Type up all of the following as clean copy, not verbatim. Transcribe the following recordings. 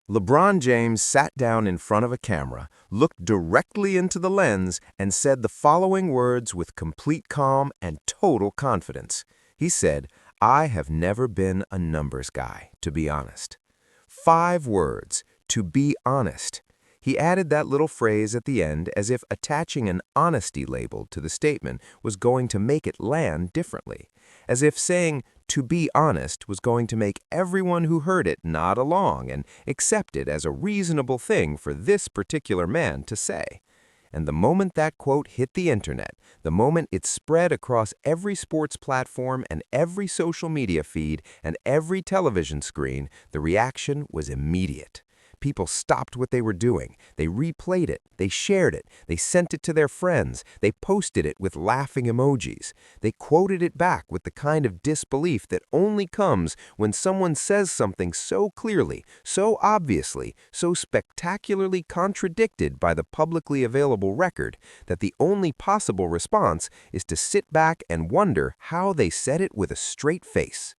LeBron James sat down in front of a camera, looked directly into the lens, and said the following words with complete calm and total confidence. He said, "I have never been a numbers guy, to be honest." 5 words, to be honest. He added that little phrase at the end as if attaching an honesty label to the statement was going to make it land differently, as if saying to be honest was going to make everyone who heard it nod along and accept it as a reasonable thing for this particular man to say. And the moment that quote hit the internet, the moment it spread across every sports platform and every social media feed and every television screen, the reaction was immediate. People stopped what they were doing. They replayed it. They shared it. They sent it to their friends. They posted it with laughing emojis. They quoted it back with the kind of disbelief that only comes when someone says something so clearly, so obviously, so spectacularly contradicted by the publicly available record that the only possible response is to sit back and wonder how they said it with a straight face.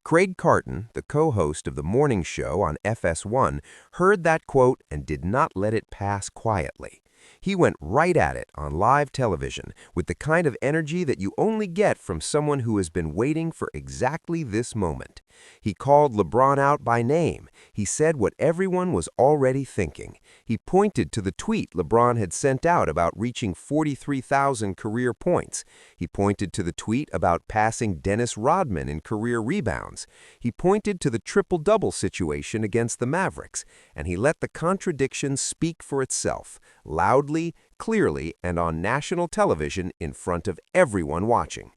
Craig Carton, the co-host of the morning show on FS1, heard that quote and did not let it pass quietly. He went right at it on live television with the kind of energy that you only get from someone who has been waiting for exactly this moment. He called LeBron out by name. He said what everyone was already thinking. He pointed to the tweet LeBron had sent out about reaching 43,000 career points. He pointed to the tweet about passing Dennis Rodman in career rebounds. He pointed to the triple-double situation against the Mavericks, and he let the contradiction speak for itself, loudly, clearly, and on national television in front of everyone watching.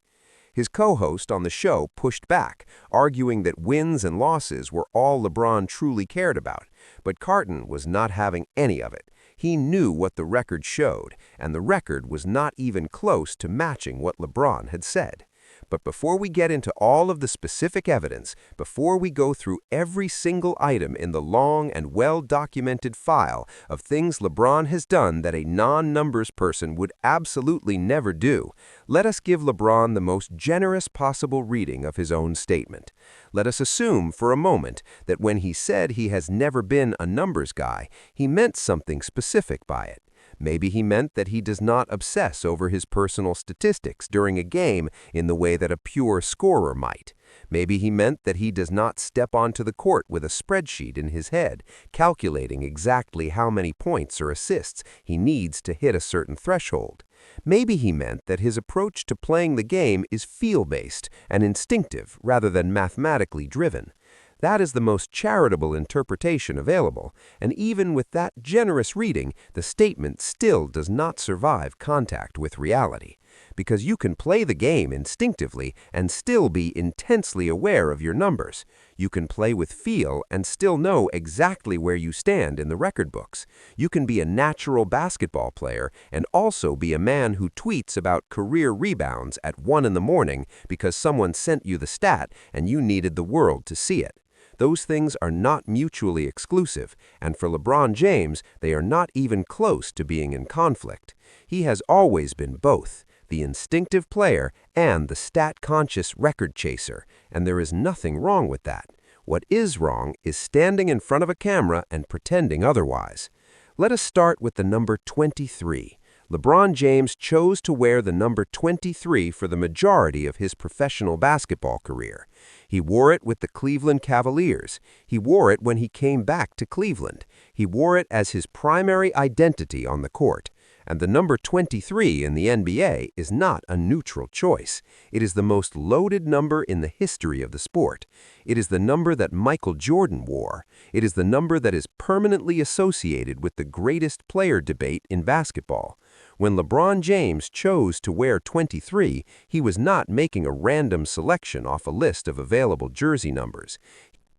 His co-host on the show pushed back, arguing that wins and losses were all LeBron truly cared about. But Carton was not having any of it. He knew what the record showed, and the record was not even close to matching what LeBron had said. But before we get into all of the specific evidence, before we go through every single item in the long and well-documented file of things LeBron has done that a non-numbers person would absolutely never do, let us give LeBron the most generous possible reading of his own statement. Let us assume for a moment that when he said he has never been a numbers guy, he meant something specific by it. Maybe he meant that he does not obsess over his personal statistics during a game in the way that a pure scorer might. Maybe he meant that he does not step onto the court with a spreadsheet in his head, calculating exactly how many points or assists he needs to hit a certain threshold. Maybe he meant that his approach to playing the game is feel-based and instinctive rather than mathematically driven. That is the most charitable interpretation available, and even with that generous reading, the statement still does not survive contact with reality. Because you can play the game instinctively and still be intensely aware of your numbers. You can play with feel and still know exactly where you stand in the record books. You can be a natural basketball player and also be a man who tweets about career rebounds at 1 in the morning because someone sent you the stat and you needed the world to see it. Those things are not mutually exclusive, and for LeBron James, they are not even close to being in conflict. He has always been both, the instinctive player and the stat-conscious record chaser, and there is nothing wrong with that. What is wrong is standing in front of a camera and pretending otherwise. Let us start with the number 23. LeBron James chose to wear the number 23 for the majority of his professional basketball career. He wore it with the Cleveland Cavaliers. He wore it when he came back to Cleveland. He wore it as his primary identity on the court. And the number 23 in the NBA is not a neutral choice. It is the most loaded number in the history of the sport. It is the number that Michael Jordan wore. It is the number that is permanently associated with the greatest player debate in basketball. When LeBron James chose to wear 23, he was not making a random selection off a list of available jersey numbers.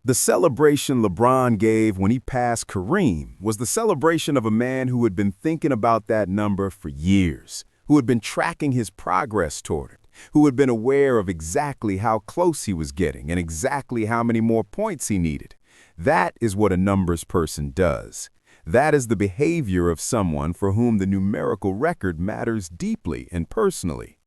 The celebration LeBron gave when he passed Kareem was the celebration of a man who had been thinking about that number for years, who had been tracking his progress toward it, who had been aware of exactly how close he was getting and exactly how many more points he needed. That is what a numbers person does. That is the behavior of someone for whom the numerical record matters deeply and personally.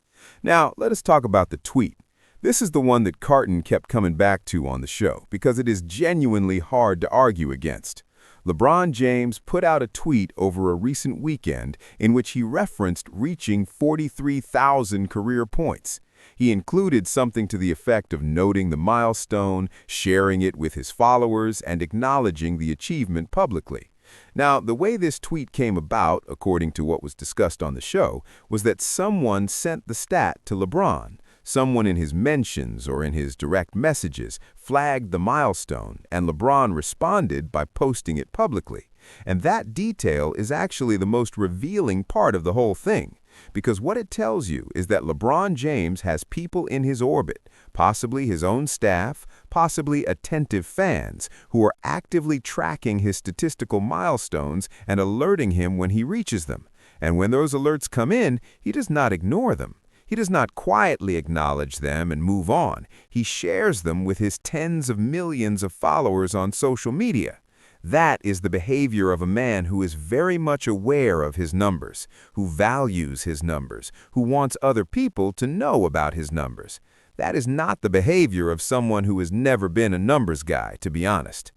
Now, let us talk about the tweet. This is the one that Carton kept coming back to on the show because it is genuinely hard to argue against. LeBron James put out a tweet over a recent weekend in which he referenced reaching 43,000 career points. He included something to the effect of noting the milestone, sharing it with his followers, and acknowledging the achievement publicly. Now, the way this tweet came about, according to what was discussed on the show, was that someone sent the stat to LeBron. Someone in his mentions or in his direct messages flagged the milestone, and LeBron responded by posting it publicly. And that detail is actually the most revealing part of the whole thing, because what it tells you is that LeBron James has people in his orbit, possibly his own staff, possibly attentive fans, who are actively tracking his statistical milestones and alerting him when he reaches them. And when those alerts come in, he does not ignore them. He does not quietly acknowledge them and move on. He shares them with his tens of millions of followers on social media. That is the behavior of a man who is very much aware of his numbers, who values his numbers, who wants other people to know about his numbers. That is not the behavior of someone who has never been a numbers guy, to be honest.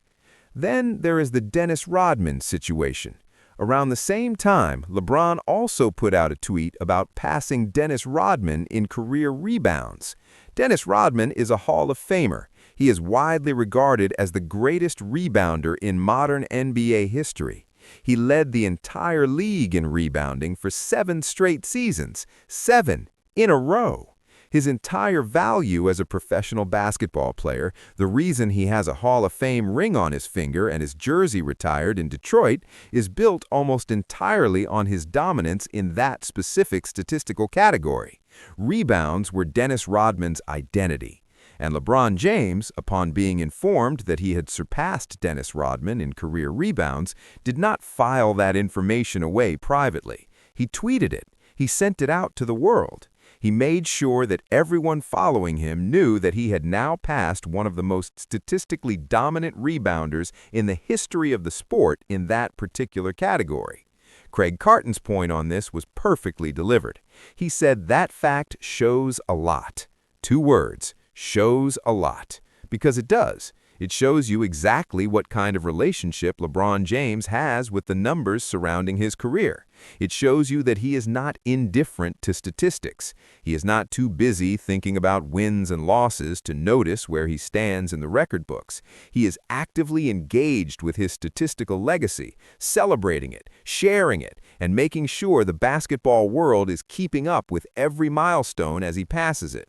Then there is the Dennis Rodman situation. Around the same time, LeBron also put out a tweet about passing Dennis Rodman in career rebounds. Dennis Rodman is a Hall of Famer. He is widely regarded as the greatest rebounder in modern NBA history. He led the entire league in rebounding for 7 straight seasons, 7 in a row. His entire value as a professional basketball player, the reason he has a Hall of Fame ring on his finger and his jersey retired in Detroit, is built almost entirely on his dominance in that specific statistical category. Rebounds were Dennis Rodman's identity. And LeBron James, upon being informed that he had surpassed Dennis Rodman in career rebounds, did not file that information away privately. He tweeted it. He sent it out to the world. He made sure that everyone following him knew that he had now passed one of the most statistically dominant rebounders in the history of the sport in that particular category. Craig Carton's point on this was perfectly delivered. He said that fact shows a lot. 2 words, shows a lot. Because it does. It shows you exactly what kind of relationship LeBron James has with the numbers surrounding his career. It shows you that he is not indifferent to statistics. He is not too busy thinking about wins and losses to notice where he stands in the record books. He is actively engaged with his statistical legacy, celebrating it, sharing it, and making sure the basketball world is keeping up with every milestone as he passes it.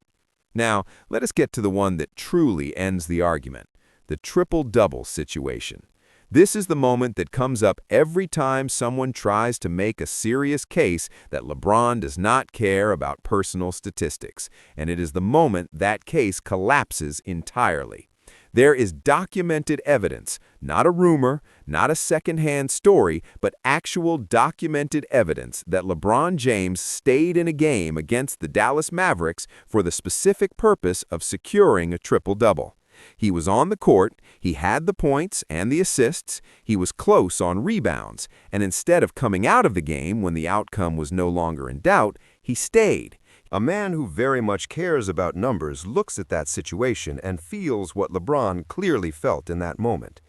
Now, let us get to the one that truly ends the argument. The triple-double situation. This is the moment that comes up every time someone tries to make a serious case that LeBron does not care about personal statistics, and it is the moment that case collapses entirely. There is documented evidence, not a rumor, not a second-hand story, but actual documented evidence that LeBron James stayed in a game against the Dallas Mavericks for the specific purpose of securing a triple-double. He was on the court, he had the points and the assists, he was close on rebounds, and instead of coming out of the game when the outcome was no longer in doubt, he stayed. A man who very much cares about numbers looks at that situation and feels what LeBron clearly felt in that moment.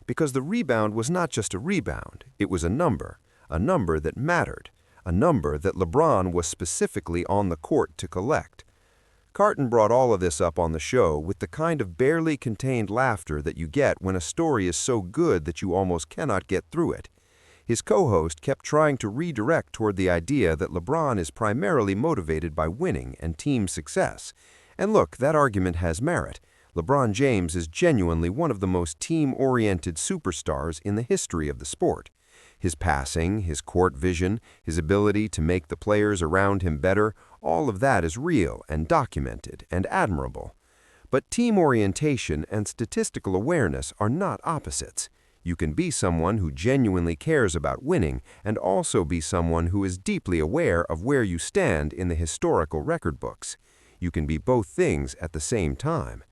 Because the rebound was not just a rebound, it was a number that mattered, a number that LeBron was specifically on the court to collect. Carton brought all of this up on the show with the kind of barely contained laughter that you get when a story is so good that you almost cannot get through it. His co-host kept trying to redirect toward the idea that LeBron is primarily motivated by winning and team success. And look, that argument has merit. LeBron James is genuinely one of the most team-oriented superstars in the history of the sport. His passing, his court vision, his ability to make the players around him better, all of that is real and documented and admirable. But team orientation and statistical awareness are not opposites. You can be someone who genuinely cares about winning and also be someone who is deeply aware of where you stand in the historical record books. You can be both things at the same time.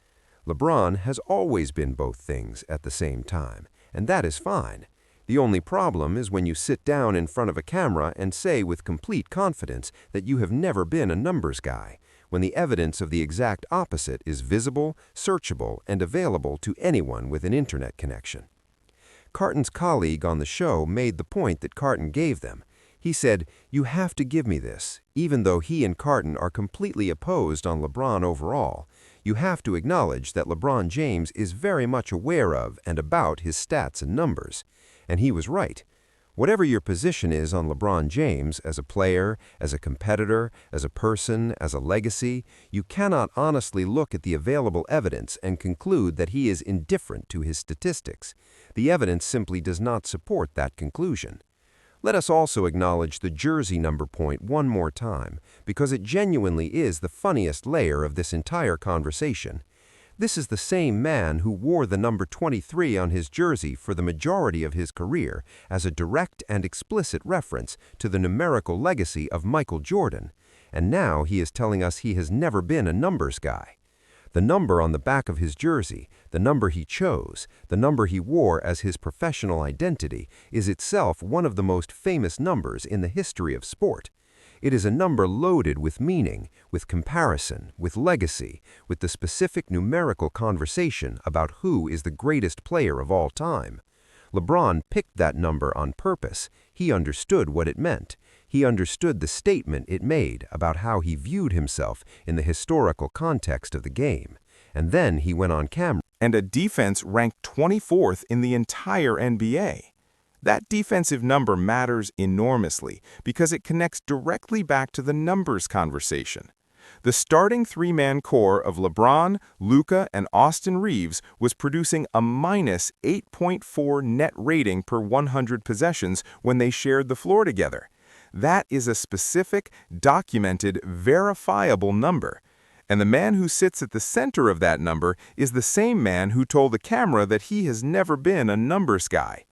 LeBron has always been both things at the same time, and that is fine. The only problem is when you sit down in front of a camera and say with complete confidence that you have never been a numbers guy, when the evidence of the exact opposite is visible, searchable, and available to anyone with an internet connection. Carton's colleague on the show made the point that Carton gave them. He said, "You have to give me this, even though he and Carton are completely opposed on LeBron overall. You have to acknowledge that LeBron James is very much aware of and about his stats and numbers." And he was right. Whatever your position is on LeBron James as a player, as a competitor, as a person, as a legacy, you cannot honestly look at the available evidence and conclude that he is indifferent to his statistics. The evidence simply does not support that conclusion. Let us also acknowledge the jersey number point one more time, because it genuinely is the funniest layer of this entire conversation. This is the same man who wore the number 23 on his jersey for the majority of his career as a direct and explicit reference to the numerical legacy of Michael Jordan, and now he is telling us he has never been a numbers guy. The number on the back of his jersey, the number he chose, the number he wore as his professional identity, is itself one of the most famous numbers in the history of sport. It is a number loaded with meaning, with comparison, with legacy, with the specific numerical conversation about who is the greatest player of all time. LeBron picked that number on purpose. He understood what it meant. He understood the statement it made about how he viewed himself in the historical context of the game. And then he went on camera. And a defense ranked 24th in the entire NBA. That defensive number matters enormously because it connects directly back to the numbers conversation. The starting three-man core of LeBron, Luka, and Austin Reeves was producing a minus 8.4 net rating per 100 possessions when they shared the floor together. That is a specific, documented, verifiable number. And the man who sits at the center of that number is the same man who told the camera that he has never been a numbers guy.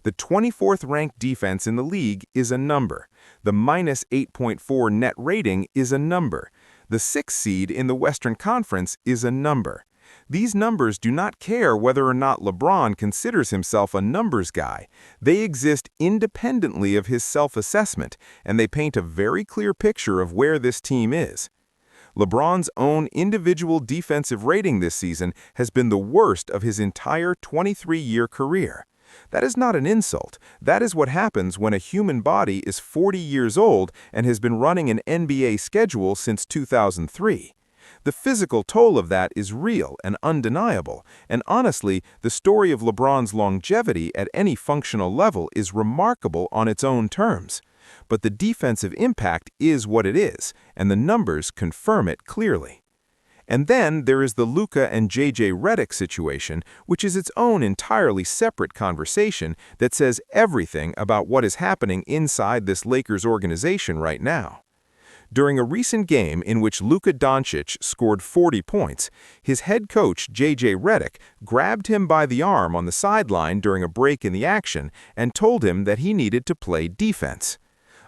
The 24th ranked defense in the league is a number. The minus 8.4 net rating is a number. The 6th seed in the Western Conference is a number. These numbers do not care whether or not LeBron considers himself a numbers guy. They exist independently of his self-assessment, and they paint a very clear picture of where this team is. LeBron's own individual defensive rating this season has been the worst of his entire 23-year career. That is not an insult. That is what happens when a human body is 40 years old and has been running an NBA schedule since 2003. The physical toll of that is real and undeniable, and honestly, the story of LeBron's longevity at any functional level is remarkable on its own terms. But the defensive impact is what it is, and the numbers confirm it clearly. And then there is the Luka and J.J. Redick situation, which is its own entirely separate conversation that says everything about what is happening inside this Lakers organization right now. During a recent game in which Luka Doncic scored 40 points, his head coach J.J. Redick grabbed him by the arm on the sideline during a break in the action and told him that he needed to play defense.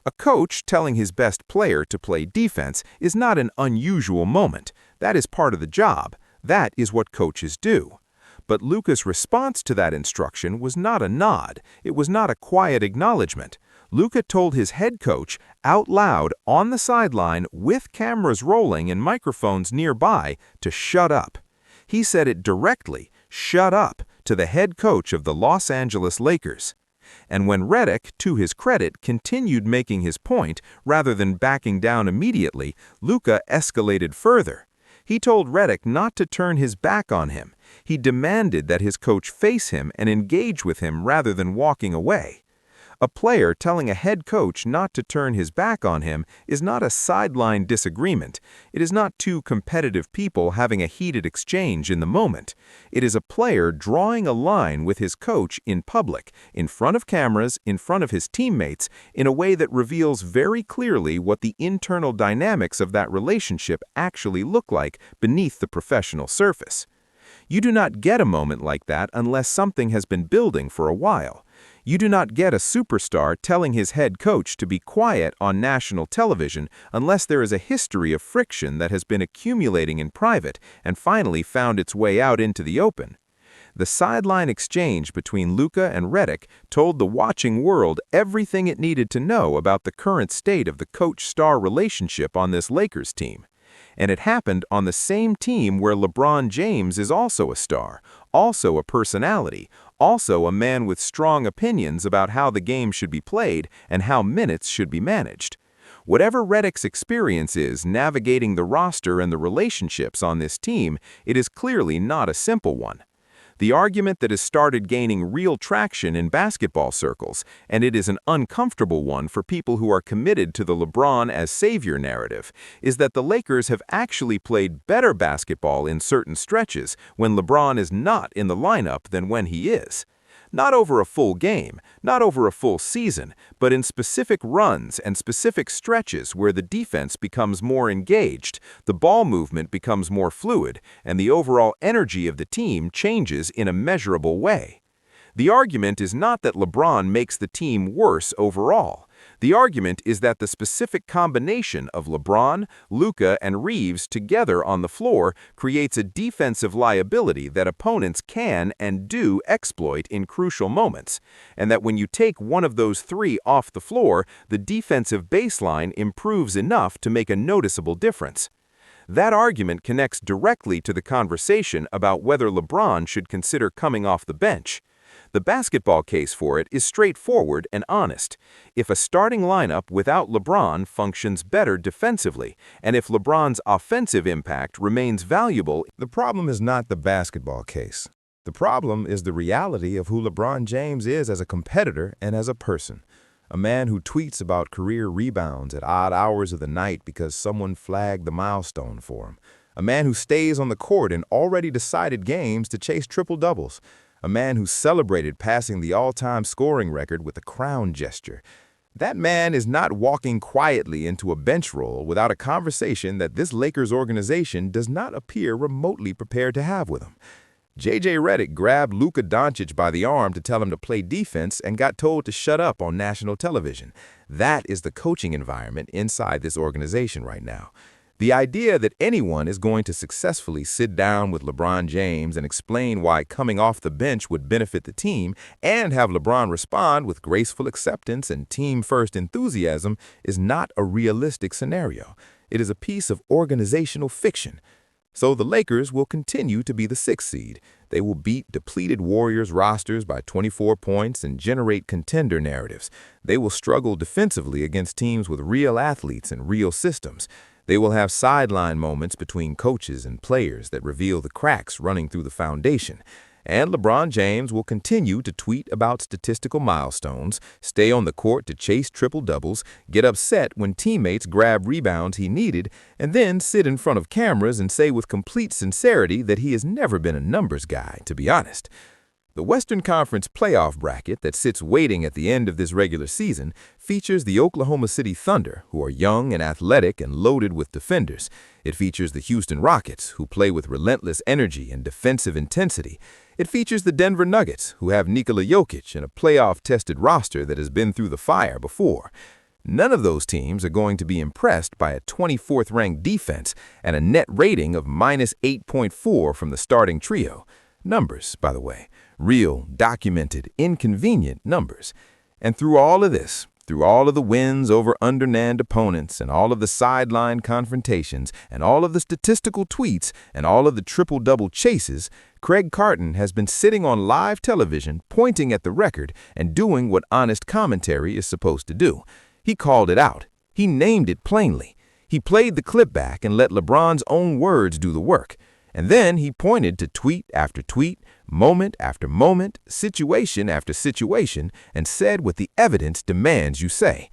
A coach telling his best player to play defense is not an unusual moment. That is part of the job. That is what coaches do. But Luka's response to that instruction was not a nod. It was not a quiet acknowledgement. Luka told his head coach out loud on the sideline with cameras rolling and microphones nearby to shut up. He said it directly, shut up, to the head coach of the Los Angeles Lakers. And when Redick, to his credit, continued making his point rather than backing down immediately, Luka escalated further. He told Redick not to turn his back on him. He demanded that his coach face him and engage with him rather than walking away. A player telling a head coach not to turn his back on him is not a sideline disagreement. It is not two competitive people having a heated exchange in the moment. It is a player drawing a line with his coach in public, in front of cameras, in front of his teammates, in a way that reveals very clearly what the internal dynamics of that relationship actually look like beneath the professional surface. You do not get a moment like that unless something has been building for a while. You do not get a superstar telling his head coach to be quiet on national television unless there is a history of friction that has been accumulating in private and finally found its way out into the open. The sideline exchange between Luka and Redick told the watching world everything it needed to know about the current state of the coach-star relationship on this Lakers team. And it happened on the same team where LeBron James is also a star, also a personality, Also a man with strong opinions about how the game should be played and how minutes should be managed. Whatever Redick's experience is navigating the roster and the relationships on this team, it is clearly not a simple one. The argument that has started gaining real traction in basketball circles, and it is an uncomfortable one for people who are committed to the LeBron as savior narrative, is that the Lakers have actually played better basketball in certain stretches when LeBron is not in the lineup than when he is. Not over a full game, not over a full season, but in specific runs and specific stretches where the defense becomes more engaged, the ball movement becomes more fluid, and the overall energy of the team changes in a measurable way. The argument is not that LeBron makes the team worse overall. The argument is that the specific combination of LeBron, Luka, and Reeves together on the floor creates a defensive liability that opponents can and do exploit in crucial moments, and that when you take one of those three off the floor, the defensive baseline improves enough to make a noticeable difference. That argument connects directly to the conversation about whether LeBron should consider coming off the bench. The basketball case for it is straightforward and honest. If a starting lineup without LeBron functions better defensively, and if LeBron's offensive impact remains valuable, The problem is not the basketball case. The problem is the reality of who LeBron James is as a competitor and as a person. A man who tweets about career rebounds at odd hours of the night because someone flagged the milestone for him. A man who stays on the court in already decided games to chase triple-doubles. A man who celebrated passing the all-time scoring record with a crown gesture. That man is not walking quietly into a bench role without a conversation that this Lakers organization does not appear remotely prepared to have with him. J.J. Redick grabbed Luka Doncic by the arm to tell him to play defense and got told to shut up on national television. That is the coaching environment inside this organization right now. The idea that anyone is going to successfully sit down with LeBron James and explain why coming off the bench would benefit the team and have LeBron respond with graceful acceptance and team-first enthusiasm is not a realistic scenario. It is a piece of organizational fiction. So the Lakers will continue to be the 6th seed. They will beat depleted Warriors rosters by 24 points and generate contender narratives. They will struggle defensively against teams with real athletes and real systems. They will have sideline moments between coaches and players that reveal the cracks running through the foundation. And LeBron James will continue to tweet about statistical milestones, stay on the court to chase triple-doubles, get upset when teammates grab rebounds he needed, and then sit in front of cameras and say with complete sincerity that he has never been a numbers guy, to be honest. The Western Conference playoff bracket that sits waiting at the end of this regular season features the Oklahoma City Thunder, who are young and athletic and loaded with defenders. It features the Houston Rockets, who play with relentless energy and defensive intensity. It features the Denver Nuggets, who have Nikola Jokic and a playoff-tested roster that has been through the fire before. None of those teams are going to be impressed by a 24th-ranked defense and a net rating of -8.4 from the starting trio. Numbers, by the way. Real, documented, inconvenient numbers. And through all of this, through all of the wins over undermanned opponents and all of the sideline confrontations and all of the statistical tweets and all of the triple-double chases, Craig Carton has been sitting on live television pointing at the record and doing what honest commentary is supposed to do. He called it out. He named it plainly. He played the clip back and let LeBron's own words do the work. And then he pointed to tweet after tweet, moment after moment, situation after situation, and said what the evidence demands you say.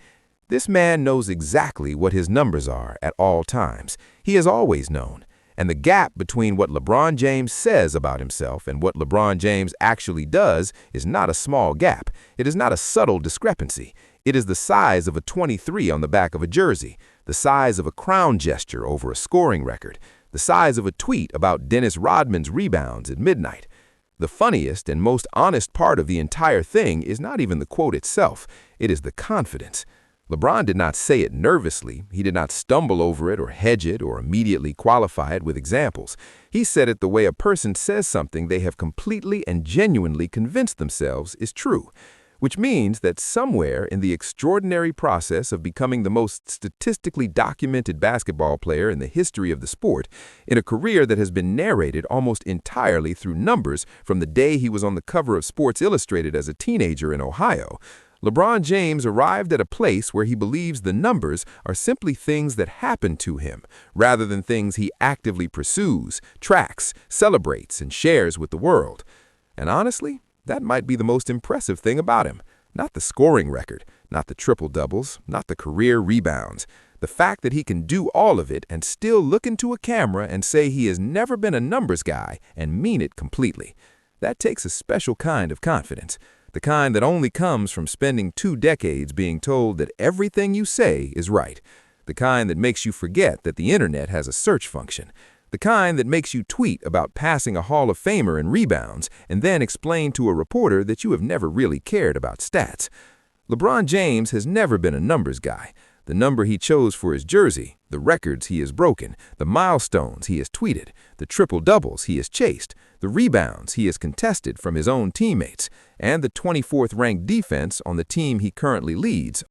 This man knows exactly what his numbers are at all times. He has always known. And the gap between what LeBron James says about himself and what LeBron James actually does is not a small gap. It is not a subtle discrepancy. It is the size of a 23 on the back of a jersey, the size of a crown gesture over a scoring record, the size of a tweet about Dennis Rodman's rebounds at midnight. The funniest and most honest part of the entire thing is not even the quote itself. It is the confidence. LeBron did not say it nervously. He did not stumble over it or hedge it or immediately qualify it with examples. He said it the way a person says something they have completely and genuinely convinced themselves is true. which means that somewhere in the extraordinary process of becoming the most statistically documented basketball player in the history of the sport, in a career that has been narrated almost entirely through numbers from the day he was on the cover of Sports Illustrated as a teenager in Ohio, LeBron James arrived at a place where he believes the numbers are simply things that happen to him, rather than things he actively pursues, tracks, celebrates, and shares with the world. And honestly, that might be the most impressive thing about him. Not the scoring record, not the triple-doubles, not the career rebounds. The fact that he can do all of it and still look into a camera and say he has never been a numbers guy and mean it completely. That takes a special kind of confidence. The kind that only comes from spending 2 decades being told that everything you say is right. The kind that makes you forget that the internet has a search function. The kind that makes you tweet about passing a Hall of Famer in rebounds and then explain to a reporter that you have never really cared about stats. LeBron James has never been a numbers guy. The number he chose for his jersey, the records he has broken, the milestones he has tweeted, the triple-doubles he has chased, the rebounds he has contested from his own teammates, and the 24th-ranked defense on the team he currently leads